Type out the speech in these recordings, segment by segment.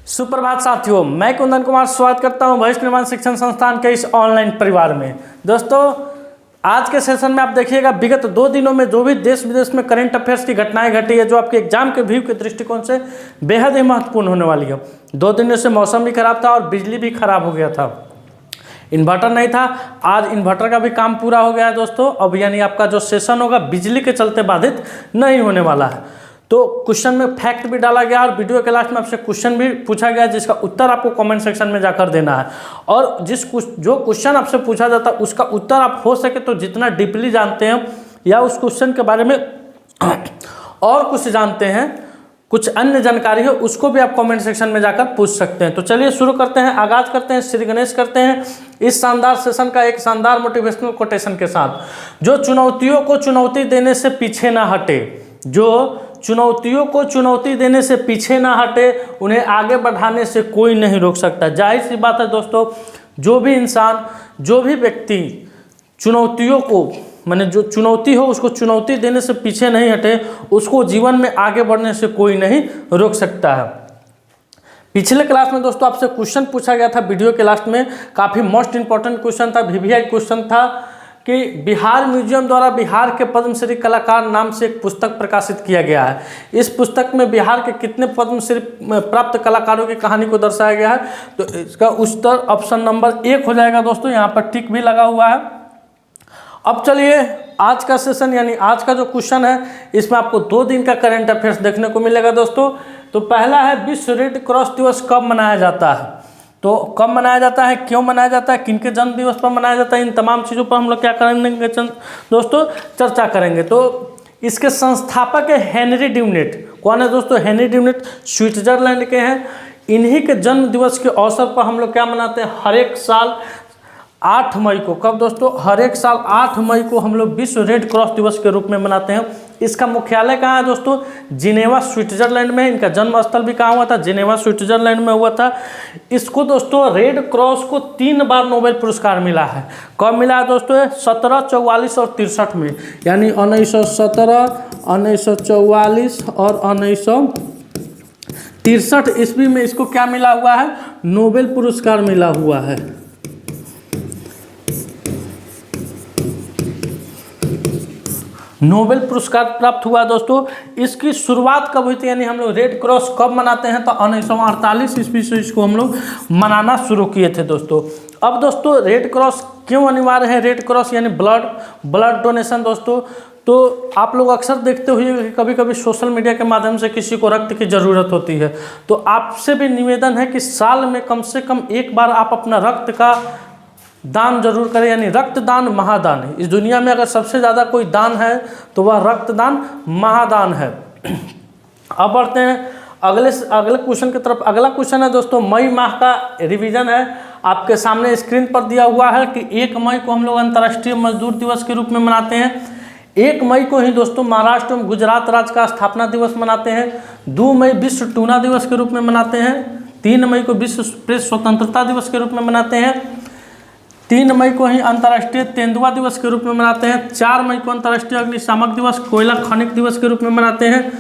सुप्रभात साथियों, मैं कुंदन कुमार स्वागत करता हूं भविष्य निर्माण शिक्षण संस्थान के इस ऑनलाइन परिवार में। दोस्तों, आज के सेशन में आप देखिएगा विगत 2 दिनों में जो भी देश विदेश में करंट अफेयर्स की घटनाएं घटी है, जो आपके एग्जाम के व्यू के दृष्टिकोण से बेहद ही महत्वपूर्ण होने वाली है। 2 दिनों से मौसम भी खराब था और बिजली भी खराब हो गया था, इन्वर्टर नहीं था। आज इन्वर्टर का भी काम पूरा हो गया है दोस्तों। अब यानी आपका जो सेशन होगा बिजली के चलते बाधित नहीं होने वाला है। तो क्वेश्चन में फैक्ट भी डाला गया और वीडियो के लास्ट में आपसे क्वेश्चन भी पूछा गया, जिसका उत्तर आपको कमेंट सेक्शन में जाकर देना है। और जो क्वेश्चन आपसे पूछा जाता है उसका उत्तर आप हो सके तो जितना डीपली जानते हैं या उस क्वेश्चन के बारे में और कुछ जानते हैं, कुछ अन्य जानकारी है, उसको भी आप कमेंट सेक्शन में जाकर पूछ सकते हैं। तो चलिए शुरू करते हैं, आगाज करते हैं, श्री गणेश करते हैं इस शानदार सेशन का एक शानदार मोटिवेशनल कोटेशन के साथ। जो चुनौतियों को चुनौती देने से पीछे ना हटे, जो चुनौतियों को चुनौती देने से पीछे ना हटे, उन्हें आगे बढ़ाने से कोई नहीं रोक सकता। जाहिर सी बात है दोस्तों, जो भी इंसान, जो भी व्यक्ति चुनौतियों को, माने जो चुनौती हो उसको चुनौती देने से पीछे नहीं हटे, उसको जीवन में आगे बढ़ने से कोई नहीं रोक सकता है। पिछले क्लास में दोस्तों आपसे क्वेश्चन पूछा गया था वीडियो के लास्ट में, काफ़ी मोस्ट इंपॉर्टेंट क्वेश्चन था, वीवीआई क्वेश्चन था कि बिहार म्यूजियम द्वारा बिहार के पद्मश्री कलाकार नाम से एक पुस्तक प्रकाशित किया गया है। इस पुस्तक में बिहार के कितने पद्मश्री प्राप्त कलाकारों की कहानी को दर्शाया गया है? तो इसका उत्तर ऑप्शन नंबर 1 हो जाएगा दोस्तों। यहाँ पर टिक भी लगा हुआ है। अब चलिए आज का सेशन यानी आज का जो क्वेश्चन है, इसमें आपको 2 दिन का करंट अफेयर्स देखने को मिलेगा दोस्तों। तो पहला है, विश्व रेड क्रॉस दिवस कब मनाया जाता है? तो कब मनाया जाता है, क्यों मनाया जाता है, किनके जन्म दिवस पर मनाया जाता है, इन तमाम चीज़ों पर हम लोग क्या करेंगे दोस्तों, चर्चा करेंगे। तो इसके संस्थापक है हेनरी ड्यूनेट। कौन है दोस्तों? हेनरी ड्यूनेट स्विट्जरलैंड के हैं। इन्हीं के जन्म दिवस के अवसर पर हम लोग क्या मनाते हैं, हर एक साल 8 मई को। कब दोस्तों? हर एक साल 8 मई को हम लोग विश्व रेड क्रॉस दिवस के रूप में मनाते हैं। इसका मुख्यालय कहाँ है दोस्तों? जिनेवा स्विट्जरलैंड में। इनका जन्म स्थल भी कहाँ हुआ था? जिनेवा स्विट्जरलैंड में हुआ था। इसको दोस्तों रेड क्रॉस को 3 बार नोबेल पुरस्कार मिला है। कब मिला है दोस्तों? 17, 44 और 63 में, यानी 1917, 1944 और 1963 ईस्वी में इसको क्या मिला हुआ है? नोबेल पुरस्कार मिला हुआ है। नोबेल पुरस्कार प्राप्त हुआ दोस्तों। इसकी शुरुआत कब हुई थी, यानी हम लोग रेड क्रॉस कब मनाते हैं? तो 1948 ईस्वी से इसको हम लोग मनाना शुरू किए थे दोस्तों। अब दोस्तों रेड क्रॉस क्यों अनिवार्य है? रेड क्रॉस यानी ब्लड डोनेशन दोस्तों। तो आप लोग अक्सर देखते हुए कि कभी कभी सोशल मीडिया के माध्यम से किसी को रक्त की ज़रूरत होती है, तो आपसे भी निवेदन है कि साल में कम से कम एक बार आप अपना रक्त का दान जरूर करें, यानी रक्तदान महादान है। इस दुनिया में अगर सबसे ज़्यादा कोई दान है तो वह रक्तदान महादान है। अब बढ़ते हैं अगले क्वेश्चन की तरफ। अगला क्वेश्चन है दोस्तों, मई माह का रिवीजन है, आपके सामने स्क्रीन पर दिया हुआ है कि 1 मई को हम लोग अंतर्राष्ट्रीय मजदूर दिवस के रूप में मनाते हैं। 1 मई को ही दोस्तों महाराष्ट्र एवं गुजरात राज्य का स्थापना दिवस मनाते हैं। 2 मई विश्व टूना दिवस के रूप में मनाते हैं। 3 मई को विश्व प्रेस स्वतंत्रता दिवस के रूप में मनाते हैं। 3 मई को ही अंतर्राष्ट्रीय तेंदुआ दिवस के रूप में मनाते हैं। 4 मई को अंतर्राष्ट्रीय अग्निशामक दिवस, कोयला खनिक दिवस के रूप में मनाते हैं।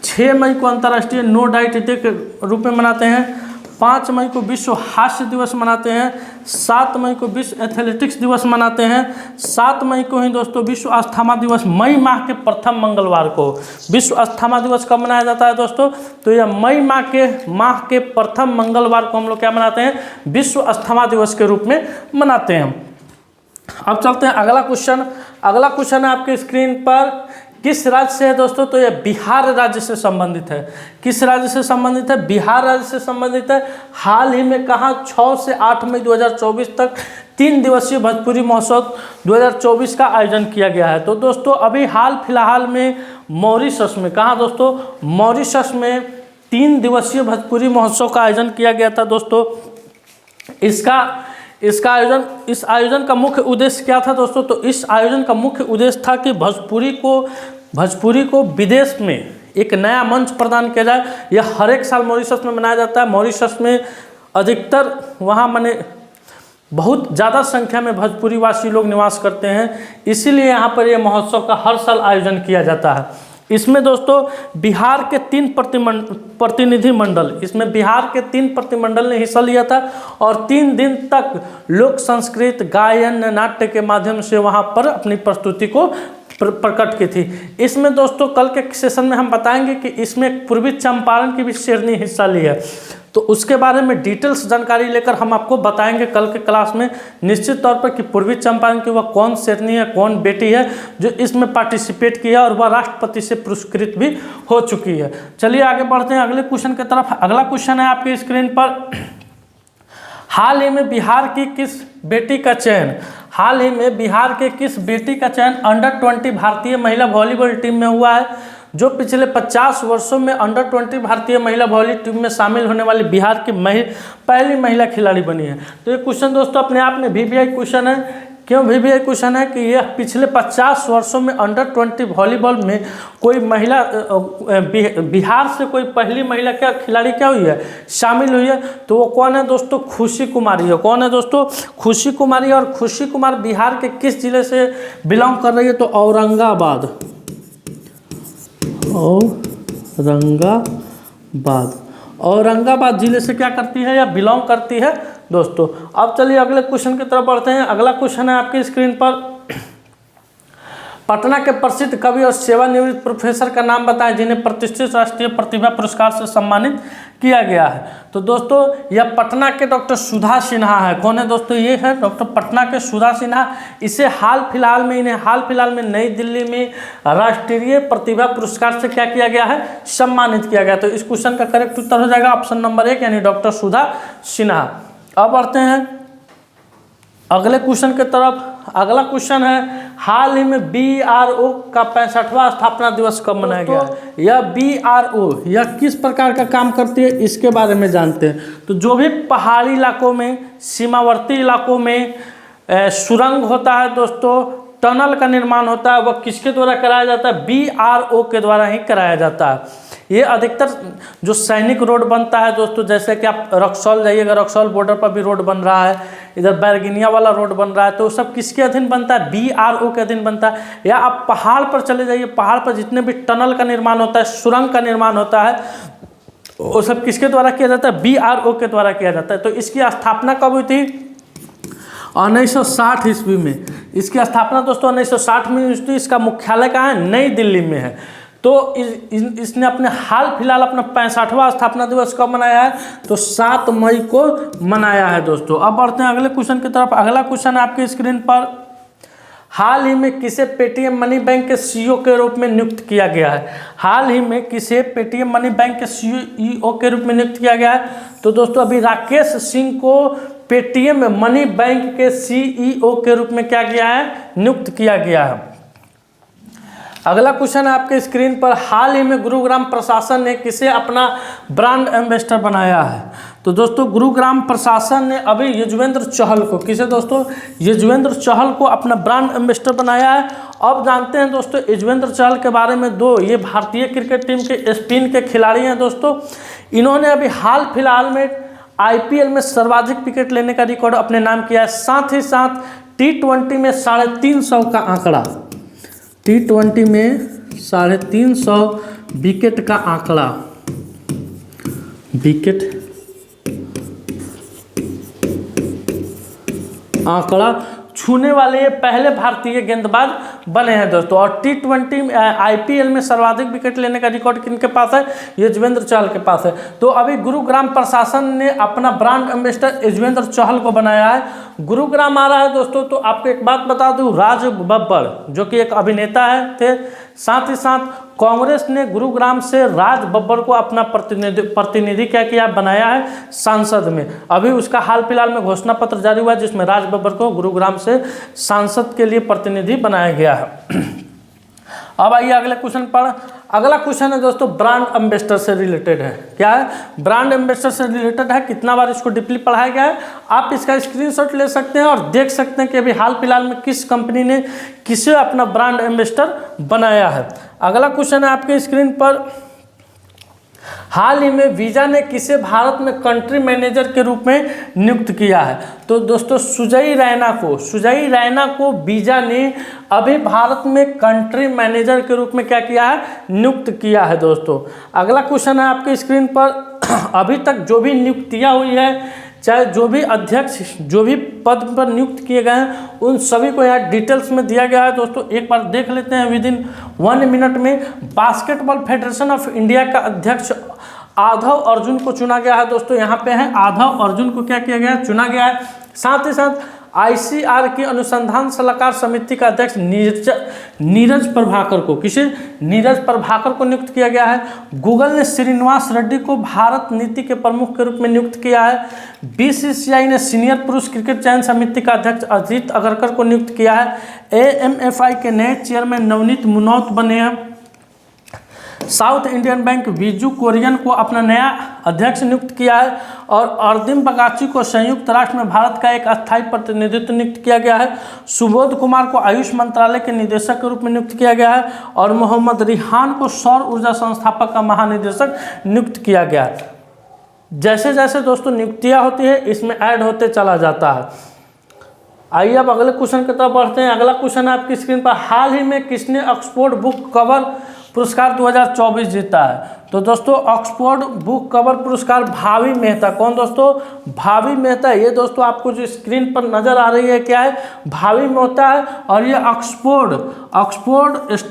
6 मई को अंतर्राष्ट्रीय नो डाइट डे के रूप में मनाते हैं। 5 मई को विश्व हास्य दिवस मनाते हैं। 7 मई को विश्व एथलेटिक्स दिवस मनाते हैं। 7 मई को ही दोस्तों विश्व अस्थमा दिवस, मई माह के प्रथम मंगलवार को विश्व अस्थमा दिवस कब मनाया जाता है दोस्तों? तो यह मई माह के प्रथम मंगलवार को हम लोग क्या मनाते हैं? विश्व अस्थमा दिवस के रूप में मनाते हैं। अब चलते हैं अगला क्वेश्चन। अगला क्वेश्चन है आपके स्क्रीन पर, किस राज्य से है दोस्तों? तो यह बिहार राज्य से संबंधित है। किस राज्य से संबंधित है? बिहार राज्य से संबंधित है। हाल ही में कहाँ 6 से 8 मई 2024 तक 3 दिवसीय भोजपुरी महोत्सव 2024 का आयोजन किया गया है। तो दोस्तों अभी हाल फिलहाल में मॉरिशस में, कहाँ दोस्तों? मॉरिशस में 3 दिवसीय भोजपुरी महोत्सव का आयोजन किया गया था दोस्तों। इस आयोजन का मुख्य उद्देश्य क्या था दोस्तों? तो इस आयोजन का मुख्य उद्देश्य था कि भोजपुरी को विदेश में एक नया मंच प्रदान किया जाए। यह हर एक साल मॉरिशस में मनाया जाता है। मॉरिशस में अधिकतर वहाँ माने बहुत ज़्यादा संख्या में भोजपुरी वासी लोग निवास करते हैं, इसीलिए यहाँ पर यह महोत्सव का हर साल आयोजन किया जाता है। इसमें दोस्तों बिहार के 3 प्रतिनिधि मंडल, इसमें बिहार के 3 प्रतिनिधिमंडल ने हिस्सा लिया था और 3 दिन तक लोक संस्कृत गायन नाट्य के माध्यम से वहाँ पर अपनी प्रस्तुति को प्रकट की थी। इसमें दोस्तों कल के सेशन में हम बताएंगे कि इसमें पूर्वी चंपारण की भी शेरनी हिस्सा ली है, तो उसके बारे में डिटेल्स जानकारी लेकर हम आपको बताएंगे कल के क्लास में निश्चित तौर पर कि पूर्वी चंपारण की वह कौन शेरनी है, कौन बेटी है जो इसमें पार्टिसिपेट किया और वह राष्ट्रपति से पुरस्कृत भी हो चुकी है। चलिए आगे बढ़ते हैं अगले क्वेश्चन की तरफ। अगला क्वेश्चन है आपकी स्क्रीन पर, हाल ही में बिहार की किस बेटी का चयन, हाल ही में बिहार के किस बेटी का चयन अंडर 20 भारतीय महिला वॉलीबॉल टीम में हुआ है, जो पिछले 50 वर्षों में अंडर 20 भारतीय महिला वॉलीबॉल टीम में शामिल होने वाली बिहार की पहली महिला खिलाड़ी बनी है। तो ये क्वेश्चन दोस्तों अपने आप में VVI क्वेश्चन है। क्यों VVI क्वेश्चन है कि यह पिछले 50 वर्षों में अंडर 20 वॉलीबॉल में कोई महिला बिहार से कोई पहली महिला क्या खिलाड़ी क्या हुई है, शामिल हुई है। तो वो कौन है दोस्तों, खुशी कुमारी है। कौन है दोस्तों, खुशी कुमारी। और खुशी कुमार बिहार के किस जिले से बिलोंग कर रही है, तो औरंगाबाद, औरंगाबाद जिले से क्या करती है या बिलोंग करती है दोस्तों। अब चलिए अगले क्वेश्चन की तरफ बढ़ते हैं। अगला क्वेश्चन है आपकी स्क्रीन पर, पटना के प्रसिद्ध कवि और सेवानिवृत्त प्रोफेसर का नाम बताएं जिन्हें प्रतिष्ठित राष्ट्रीय प्रतिभा पुरस्कार से सम्मानित किया गया है। तो दोस्तों यह पटना के डॉक्टर सुधा सिन्हा है। कौन है दोस्तों, ये है डॉक्टर पटना के सुधा सिन्हा। इसे हाल फिलहाल में नई दिल्ली में राष्ट्रीय प्रतिभा पुरस्कार से क्या किया गया है, सम्मानित किया गया। तो इस क्वेश्चन का करेक्ट उत्तर हो जाएगा ऑप्शन नंबर 1 यानी डॉक्टर सुधा सिन्हा। अब बढ़ते हैं अगले क्वेश्चन की तरफ। अगला क्वेश्चन है, हाल ही में BRO का 65वां स्थापना दिवस कब मनाया गया है। यह BRO यह किस प्रकार का काम करती है, इसके बारे में जानते हैं। तो जो भी पहाड़ी इलाकों में, सीमावर्ती इलाकों में सुरंग होता है दोस्तों, टनल का निर्माण होता है, वह किसके द्वारा कराया जाता है, BRO के द्वारा ही कराया जाता है। ये अधिकतर जो सैनिक रोड बनता है दोस्तों, जैसे कि आप रक्सौल जाइएगा, रक्सौल बॉर्डर पर भी रोड बन रहा है, इधर बैरगिनिया वाला रोड बन रहा है, तो सब किसके अधीन बनता है, BRO के अधीन बनता है। या आप पहाड़ पर चले जाइए, पहाड़ पर जितने भी टनल का निर्माण होता है, सुरंग का निर्माण होता है, वो सब किसके द्वारा किया जाता है, BRO के द्वारा किया जाता है। तो इसकी स्थापना कब हुई थी, 1960 ईस्वी में। इसकी स्थापना दोस्तों 1960 में हुई थी। इसका मुख्यालय कहाँ है, नई दिल्ली में है। तो इसने अपने हाल फिलहाल अपना 65वां स्थापना दिवस कब मनाया है, तो 7 मई को मनाया है दोस्तों। अब बढ़ते हैं अगले क्वेश्चन की तरफ। अगला क्वेश्चन है आपकी स्क्रीन पर, हाल ही में किसे पेटीएम मनी बैंक के CEO के रूप में नियुक्त किया गया है। हाल ही में किसे पेटीएम मनी बैंक के CEO के रूप में नियुक्त किया गया है। तो दोस्तों अभी राकेश सिंह को पेटीएम मनी बैंक के CEO के रूप में क्या किया है, नियुक्त किया गया है। अगला क्वेश्चन है आपके स्क्रीन पर, हाल ही में गुरुग्राम प्रशासन ने किसे अपना ब्रांड एम्बेसडर बनाया है। तो दोस्तों गुरुग्राम प्रशासन ने अभी युजवेंद्र चहल को, किसे दोस्तों, युजवेंद्र चहल को अपना ब्रांड एम्बेसडर बनाया है। अब जानते हैं दोस्तों युजवेंद्र चहल के बारे में। ये भारतीय क्रिकेट टीम के स्पिन के खिलाड़ी हैं दोस्तों। इन्होंने अभी हाल फिलहाल में IPL में सर्वाधिक विकेट लेने का रिकॉर्ड अपने नाम किया है। साथ ही साथ T20 में 350 का आंकड़ा, T20 में 350 विकेट का आंकड़ा छूने वाले ये पहले भारतीय गेंदबाज बने हैं दोस्तों। और T20 IPL में सर्वाधिक विकेट लेने का रिकॉर्ड किनके पास है, युजवेंद्र चहल के पास है। तो अभी गुरुग्राम प्रशासन ने अपना ब्रांड एम्बेसडर युजवेंद्र चहल को बनाया है। गुरुग्राम आ रहा है दोस्तों, तो आपको एक बात बता दूं, राज बब्बर जो कि एक अभिनेता थे, साथ ही साथ कांग्रेस ने गुरुग्राम से राज बब्बर को अपना प्रतिनिधि क्या किया, बनाया है सांसद में। अभी उसका हाल फिलहाल में घोषणा पत्र जारी हुआ है जिसमें राज बब्बर को गुरुग्राम से सांसद के लिए प्रतिनिधि बनाया गया है। अब आइए अगले क्वेश्चन पर। अगला क्वेश्चन है दोस्तों ब्रांड एम्बेसडर से रिलेटेड है। क्या है, ब्रांड एम्बेसडर से रिलेटेड है। कितना बार इसको डीपली पढ़ाया गया है, आप इसका स्क्रीनशॉट ले सकते हैं और देख सकते हैं कि अभी हाल फिलहाल में किस कंपनी ने किसे अपना ब्रांड एम्बेसडर बनाया है। अगला क्वेश्चन है आपके स्क्रीन पर, हाल ही में वीजा ने किसे भारत में कंट्री मैनेजर के रूप में नियुक्त किया है? तो दोस्तों सुजय रैना को वीजा ने अभी भारत में कंट्री मैनेजर के रूप में क्या किया है? नियुक्त किया है दोस्तों। अगला क्वेश्चन है आपके स्क्रीन पर, अभी तक जो भी नियुक्तियां हुई है, चाहे जो भी अध्यक्ष जो भी पद पर नियुक्त किए गए हैं, उन सभी को यहाँ डिटेल्स में दिया गया है दोस्तों। एक बार देख लेते हैं विद इन 1 मिनट में। बास्केटबॉल फेडरेशन ऑफ इंडिया का अध्यक्ष आधव अर्जुन को चुना गया है दोस्तों। यहाँ पे है आधव अर्जुन को क्या किया गया है? चुना गया है। साथ ही साथ ICR की अनुसंधान सलाहकार समिति का अध्यक्ष नीरज प्रभाकर को, किसे? नीरज प्रभाकर को नियुक्त किया गया है। गूगल ने श्रीनिवास रेड्डी को भारत नीति के प्रमुख के रूप में नियुक्त किया है। BCCI ने सीनियर पुरुष क्रिकेट चयन समिति का अध्यक्ष अजीत अगरकर को नियुक्त किया है। AMFI के नए चेयरमैन नवनीत मुनौत बने हैं। South Indian bank Viju Korean को अपना नया अध्यक्ष नियुक्त किया है। और अर्दिम बगाची को संयुक्त राष्ट्र में भारत का एक अस्थायी प्रतिनिधित्व नियुक्त किया गया है। सुबोध कुमार को आयुष मंत्रालय के निदेशक के रूप में नियुक्त किया गया है। और मोहम्मद रिहान को सौर ऊर्जा संस्थापक का महानिदेशक नियुक्त किया गया है। जैसे जैसे दोस्तों नियुक्तियाँ होती है, इसमें ऐड होते चला जाता है। आइए अब अगले क्वेश्चन की तरफ बढ़ते हैं। अगला क्वेश्चन है आपकी स्क्रीन पर, हाल ही में किसने ऑक्सफोर्ड बुक कवर पुरस्कार 2024 जीता है? तो दोस्तों ऑक्सफोर्ड बुक कवर पुरस्कार भावी मेहता। कौन दोस्तों? भावी मेहता। ये दोस्तों आपको जो स्क्रीन पर नजर आ रही है क्या है? भावी मेहता है। और ये ऑक्सफोर्ड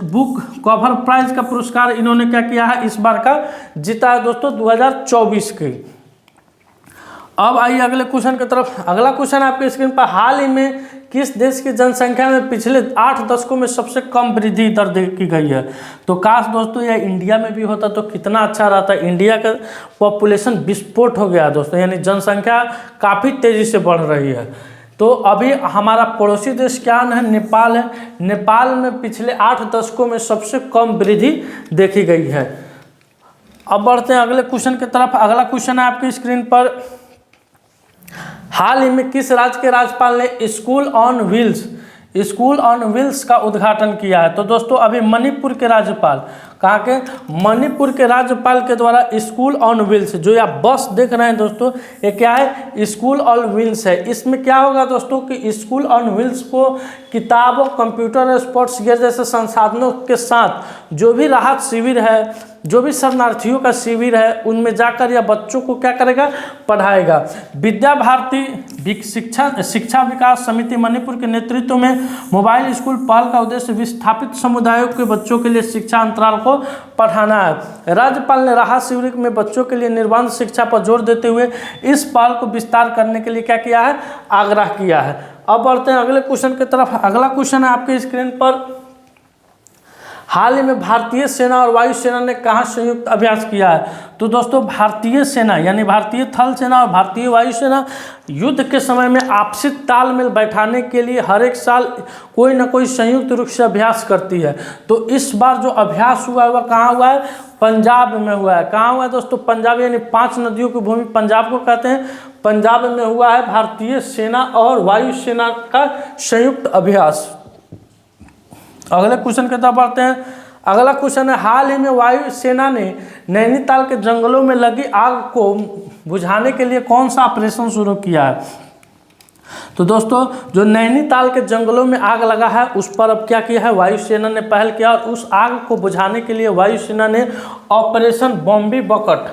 बुक कवर प्राइज का पुरस्कार इन्होंने क्या किया है? इस बार का जीता है दोस्तों 2024 की। अब आइए अगले क्वेश्चन की तरफ। अगला क्वेश्चन आपके स्क्रीन पर, हाल ही में किस देश की जनसंख्या में पिछले 8 दशकों में सबसे कम वृद्धि दर देखी गई है? तो काश दोस्तों यह इंडिया में भी होता तो कितना अच्छा रहता। इंडिया का पॉपुलेशन विस्फोट हो गया दोस्तों, यानी जनसंख्या काफ़ी तेज़ी से बढ़ रही है। तो अभी हमारा पड़ोसी देश क्या है? नेपाल है। नेपाल में पिछले 8 दशकों में सबसे कम वृद्धि देखी गई है। अब बढ़ते हैं अगले क्वेश्चन की तरफ। अगला क्वेश्चन है आपकी स्क्रीन पर, हाल ही में किस राज्य के राज्यपाल ने स्कूल ऑन व्हील्स का उद्घाटन किया है? तो दोस्तों अभी मणिपुर के राज्यपाल, कहाँ के? मणिपुर के राज्यपाल के द्वारा स्कूल ऑन व्हील्स, जो आप बस देख रहे हैं दोस्तों, ये क्या है? स्कूल ऑन व्हील्स है। इसमें क्या होगा दोस्तों कि स्कूल ऑन व्हील्स को किताबों, कंप्यूटर, स्पोर्ट्स गियर जैसे संसाधनों के साथ जो भी राहत शिविर है, जो भी शरणार्थियों का शिविर है, उनमें जाकर यह बच्चों को क्या करेगा? पढ़ाएगा। विद्या भारती शिक्षा विकास समिति मणिपुर के नेतृत्व में मोबाइल स्कूल पहल का उद्देश्य विस्थापित समुदायों के बच्चों के लिए शिक्षा अंतराल को पढ़ाना है। राज्यपाल ने राहत शिविर में बच्चों के लिए निर्बाध शिक्षा पर जोर देते हुए इस पहल को विस्तार करने के लिए क्या किया है? आग्रह किया है। अब बढ़ते हैं अगले क्वेश्चन की तरफ। अगला क्वेश्चन है आपके स्क्रीन पर, हाल ही में भारतीय सेना और वायुसेना ने कहाँ संयुक्त अभ्यास किया है? तो दोस्तों भारतीय सेना यानी भारतीय थल सेना और भारतीय वायुसेना युद्ध के समय में आपसी तालमेल बैठाने के लिए हर एक साल कोई ना कोई संयुक्त रूप से अभ्यास करती है। तो इस बार जो अभ्यास हुआ है वह कहाँ हुआ है? पंजाब में हुआ है। कहाँ हुआ है दोस्तों? पंजाब, यानी 5 नदियों की भूमि पंजाब को कहते हैं। पंजाब में हुआ है भारतीय सेना और वायुसेना का संयुक्त अभ्यास। अगले क्वेश्चन की तरफ बढ़ते हैं। अगला क्वेश्चन है, हाल ही में वायुसेना ने नैनीताल के जंगलों में लगी आग को बुझाने के लिए कौन सा ऑपरेशन शुरू किया है? तो दोस्तों जो नैनीताल के जंगलों में आग लगा है उस पर अब क्या किया है? वायुसेना ने पहल किया और उस आग को बुझाने के लिए वायुसेना ने ऑपरेशन बॉम्बी बकेट,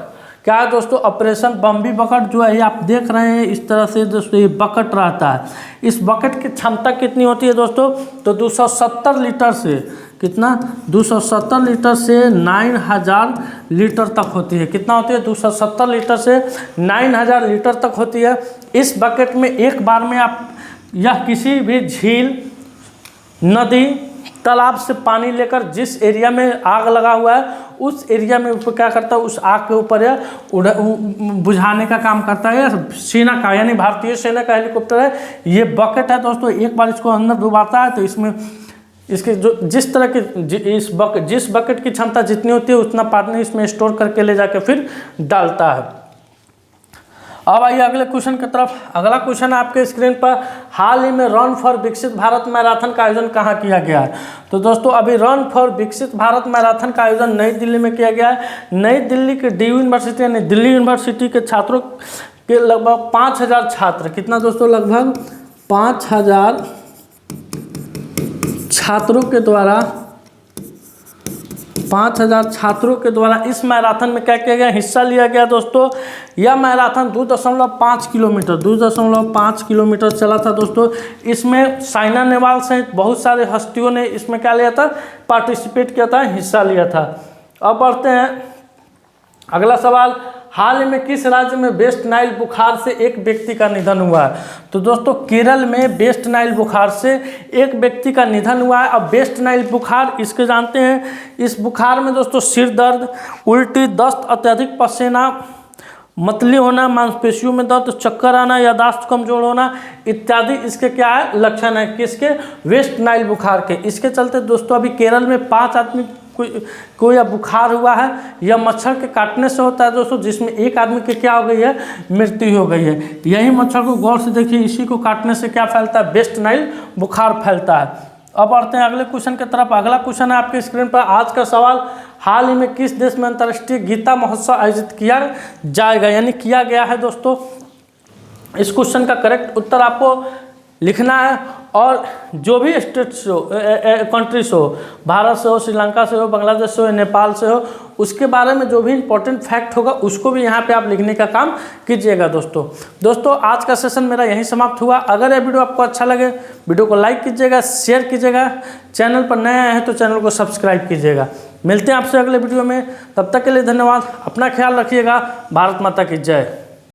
क्या है दोस्तों? ऑपरेशन बॉम्बी बकेट जो है ये आप देख रहे हैं इस तरह से दोस्तों, ये बकेट रहता है। इस बकेट की क्षमता कितनी होती है दोस्तों? तो 270 लीटर से कितना? 270 लीटर से 9000 लीटर तक होती है। कितना होती है? 270 लीटर से 9000 लीटर तक होती है। इस बकेट में एक बार में आप यह किसी भी झील, नदी, तालाब से पानी लेकर जिस एरिया में आग लगा हुआ है उस एरिया में ऊपर क्या करता है? उस आग के ऊपर या बुझाने का काम करता है सेना का, यानी भारतीय सेना का हेलीकॉप्टर है। ये बकेट है दोस्तों, एक बार इसको अंदर डुबाता है तो इसमें इसके जो जिस तरह के जिस बकेट की क्षमता जितनी होती है उतना पानी इसमें स्टोर करके ले जाकर फिर डालता है। अब आइए अगले क्वेश्चन की तरफ। अगला क्वेश्चन आपके स्क्रीन पर, हाल ही में रन फॉर विकसित भारत मैराथन का आयोजन कहाँ किया गया है? तो दोस्तों अभी रन फॉर विकसित भारत मैराथन का आयोजन नई दिल्ली में किया गया है। नई दिल्ली के डी यूनिवर्सिटी यानी दिल्ली यूनिवर्सिटी के छात्रों के लगभग 5000 छात्र, कितना दोस्तों, लगभग 5000 छात्रों के द्वारा 5000 छात्रों के द्वारा इस मैराथन में क्या किया गया, हिस्सा लिया गया दोस्तों। यह मैराथन 2.5 किलोमीटर 2.5 किलोमीटर चला था दोस्तों। इसमें साइना नेहवाल सहित बहुत सारे हस्तियों ने इसमें क्या लिया था, पार्टिसिपेट किया था, हिस्सा लिया था। अब बढ़ते हैं अगला सवाल, हाल ही में किस राज्य में वेस्ट नाइल बुखार से एक व्यक्ति का निधन हुआ है? तो दोस्तों केरल में वेस्ट नाइल बुखार से एक व्यक्ति का निधन हुआ है। अब वेस्ट नाइल बुखार इसके जानते हैं, इस बुखार में दोस्तों सिर दर्द, उल्टी, दस्त, अत्यधिक पसीना, मतली होना, मांसपेशियों में दर्द, चक्कर आना, याददाश्त कमजोर होना इत्यादि इसके क्या है, लक्षण है किसके, वेस्ट नाइल बुखार के। इसके चलते दोस्तों अभी केरल में 5 आदमी को यह बुखार हुआ है। यह मच्छर के काटने से होता है दोस्तों, जिसमें एक आदमी की क्या हो गई है, मृत्यु हो गई है। यही मच्छर को गौर से देखिए, इसी को काटने से क्या फैलता है, वेस्ट नाइल बुखार फैलता है। अब बढ़ते हैं अगले क्वेश्चन की तरफ। अगला क्वेश्चन है आपके स्क्रीन पर, आज का सवाल, हाल ही में किस देश में अंतर्राष्ट्रीय गीता महोत्सव आयोजित किया जाएगा, यानी किया गया है दोस्तों। इस क्वेश्चन का करेक्ट उत्तर आपको लिखना है, और जो भी स्टेट्स हो, कंट्रीज हो, भारत से हो, श्रीलंका से हो, बांग्लादेश से हो, नेपाल से हो, उसके बारे में जो भी इंपॉर्टेंट फैक्ट होगा उसको भी यहाँ पे आप लिखने का काम कीजिएगा दोस्तों। आज का सेशन मेरा यहीं समाप्त हुआ। अगर यह वीडियो आपको अच्छा लगे, वीडियो को लाइक कीजिएगा, शेयर कीजिएगा, चैनल पर नए आए हैं तो चैनल को सब्सक्राइब कीजिएगा। मिलते हैं आपसे अगले वीडियो में, तब तक के लिए धन्यवाद। अपना ख्याल रखिएगा। भारत माता की जय।